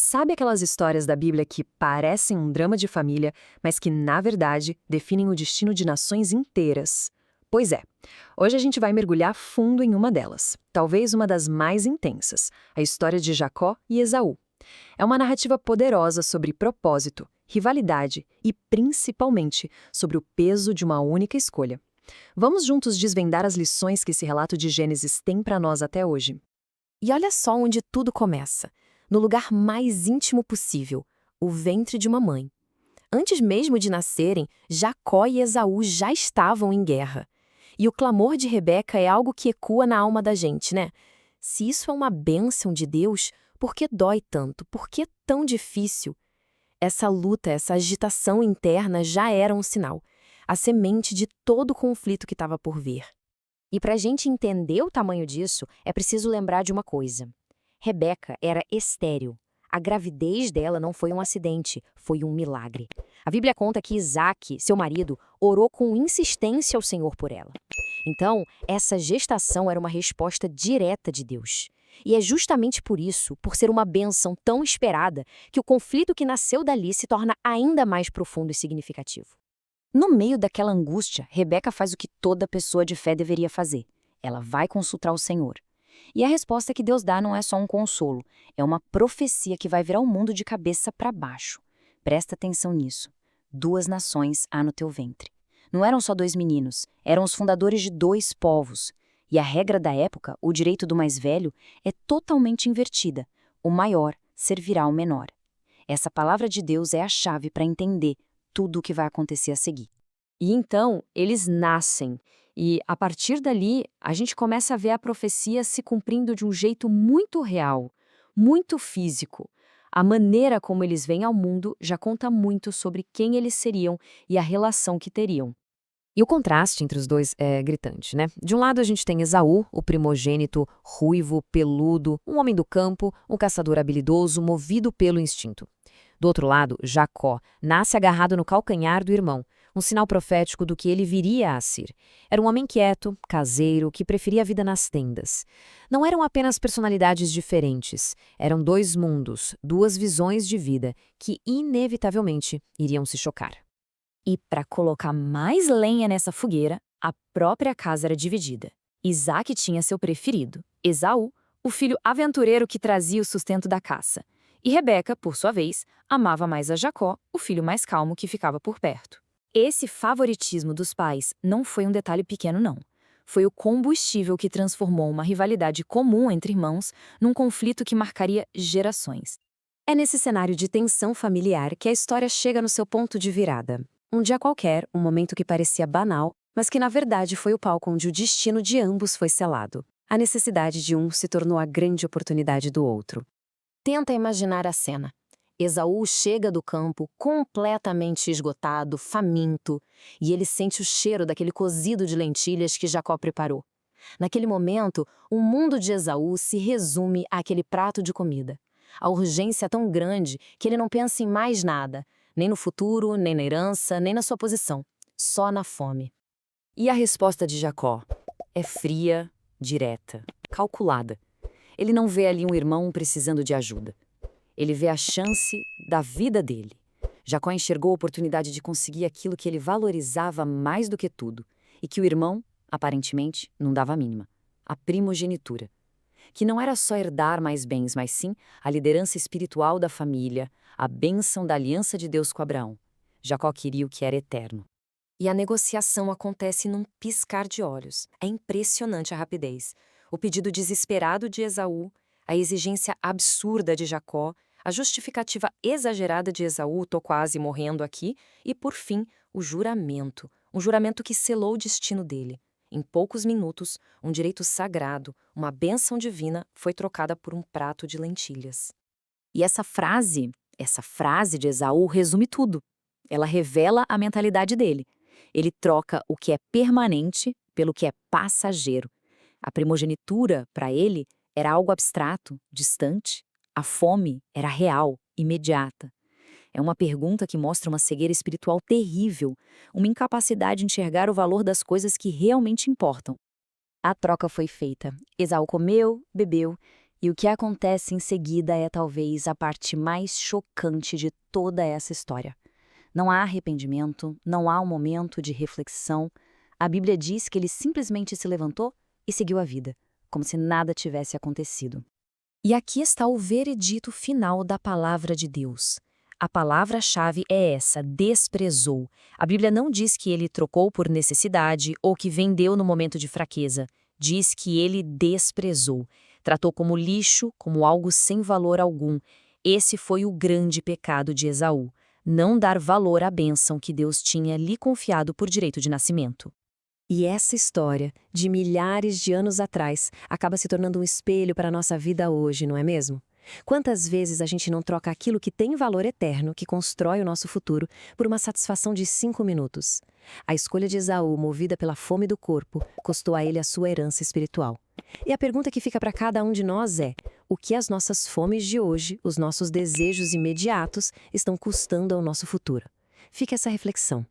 Sabe aquelas histórias da Bíblia que parecem um drama de família, mas que, na verdade, definem o destino de nações inteiras? Pois é, hoje a gente vai mergulhar fundo em uma delas, talvez uma das mais intensas, a história de Jacó e Esaú. É uma narrativa poderosa sobre propósito, rivalidade e, principalmente, sobre o peso de uma única escolha. Vamos juntos desvendar as lições que esse relato de Gênesis tem para nós até hoje. E olha só onde tudo começa, no lugar mais íntimo possível, o ventre de uma mãe. Antes mesmo de nascerem, Jacó e Esaú já estavam em guerra. E o clamor de Rebeca é algo que ecoa na alma da gente, né? Se isso é uma bênção de Deus, por que dói tanto? Por que é tão difícil? Essa luta, essa agitação interna já era um sinal, a semente de todo o conflito que estava por vir. E para a gente entender o tamanho disso, é preciso lembrar de uma coisa. Rebeca era estéril. A gravidez dela não foi um acidente, foi um milagre. A Bíblia conta que Isaac, seu marido, orou com insistência ao Senhor por ela. Então, essa gestação era uma resposta direta de Deus. E é justamente por isso, por ser uma bênção tão esperada, que o conflito que nasceu dali se torna ainda mais profundo e significativo. No meio daquela angústia, Rebeca faz o que toda pessoa de fé deveria fazer. Ela vai consultar o Senhor. E a resposta que Deus dá não é só um consolo, é uma profecia que vai virar o mundo de cabeça para baixo. Presta atenção nisso. 2 nações há no teu ventre. Não eram só 2 meninos, eram os fundadores de 2 povos. E a regra da época, o direito do mais velho, é totalmente invertida. O maior servirá ao menor. Essa palavra de Deus é a chave para entender tudo o que vai acontecer a seguir. E então, eles nascem. E, a partir dali, a gente começa a ver a profecia se cumprindo de um jeito muito real, muito físico. A maneira como eles vêm ao mundo já conta muito sobre quem eles seriam e a relação que teriam. E o contraste entre os dois é gritante, né? De um lado a gente tem Esaú, o primogênito, ruivo, peludo, um homem do campo, um caçador habilidoso, movido pelo instinto. Do outro lado, Jacó nasce agarrado no calcanhar do irmão, um sinal profético do que ele viria a ser. Era um homem quieto, caseiro, que preferia a vida nas tendas. Não eram apenas personalidades diferentes, eram 2 mundos, 2 visões de vida que inevitavelmente iriam se chocar. E para colocar mais lenha nessa fogueira, a própria casa era dividida. Isaac tinha seu preferido, Esaú, o filho aventureiro que trazia o sustento da caça. E Rebeca, por sua vez, amava mais a Jacó, o filho mais calmo que ficava por perto. Esse favoritismo dos pais não foi um detalhe pequeno, não. Foi o combustível que transformou uma rivalidade comum entre irmãos num conflito que marcaria gerações. É nesse cenário de tensão familiar que a história chega no seu ponto de virada. Um dia qualquer, um momento que parecia banal, mas que na verdade foi o palco onde o destino de ambos foi selado. A necessidade de um se tornou a grande oportunidade do outro. Tenta imaginar a cena. Esaú chega do campo completamente esgotado, faminto, e ele sente o cheiro daquele cozido de lentilhas que Jacó preparou. Naquele momento, o mundo de Esaú se resume àquele prato de comida. A urgência é tão grande que ele não pensa em mais nada, nem no futuro, nem na herança, nem na sua posição, só na fome. E a resposta de Jacó é fria, direta, calculada. Ele não vê ali um irmão precisando de ajuda. Ele vê a chance da vida dele. Jacó enxergou a oportunidade de conseguir aquilo que ele valorizava mais do que tudo, e que o irmão, aparentemente, não dava a mínima: a primogenitura. Que não era só herdar mais bens, mas sim a liderança espiritual da família, a bênção da aliança de Deus com Abraão. Jacó queria o que era eterno. E a negociação acontece num piscar de olhos. É impressionante a rapidez. O pedido desesperado de Esaú, a exigência absurda de Jacó, a justificativa exagerada de Esaú, tô quase morrendo aqui, e, por fim, o juramento. Um juramento que selou o destino dele. Em poucos minutos, um direito sagrado, uma bênção divina, foi trocada por um prato de lentilhas. E essa frase de Esaú resume tudo. Ela revela a mentalidade dele. Ele troca o que é permanente pelo que é passageiro. A primogenitura, para ele, era algo abstrato, distante. A fome era real, imediata. É uma pergunta que mostra uma cegueira espiritual terrível, uma incapacidade de enxergar o valor das coisas que realmente importam. A troca foi feita. Esaú comeu, bebeu E o que acontece em seguida é talvez a parte mais chocante de toda essa história. Não há arrependimento, não há um momento de reflexão. A Bíblia diz que ele simplesmente se levantou e seguiu a vida, como se nada tivesse acontecido. E aqui está o veredito final da palavra de Deus. A palavra-chave é essa: desprezou. A Bíblia não diz que ele trocou por necessidade ou que vendeu no momento de fraqueza. Diz que ele desprezou. Tratou como lixo, como algo sem valor algum. Esse foi o grande pecado de Esaú: não dar valor à bênção que Deus tinha lhe confiado por direito de nascimento. E essa história, de milhares de anos atrás, acaba se tornando um espelho para a nossa vida hoje, não é mesmo? Quantas vezes a gente não troca aquilo que tem valor eterno, que constrói o nosso futuro, por uma satisfação de 5 minutos? A escolha de Esaú, movida pela fome do corpo, custou a ele a sua herança espiritual. E a pergunta que fica para cada um de nós é: o que as nossas fomes de hoje, os nossos desejos imediatos, estão custando ao nosso futuro? Fica essa reflexão.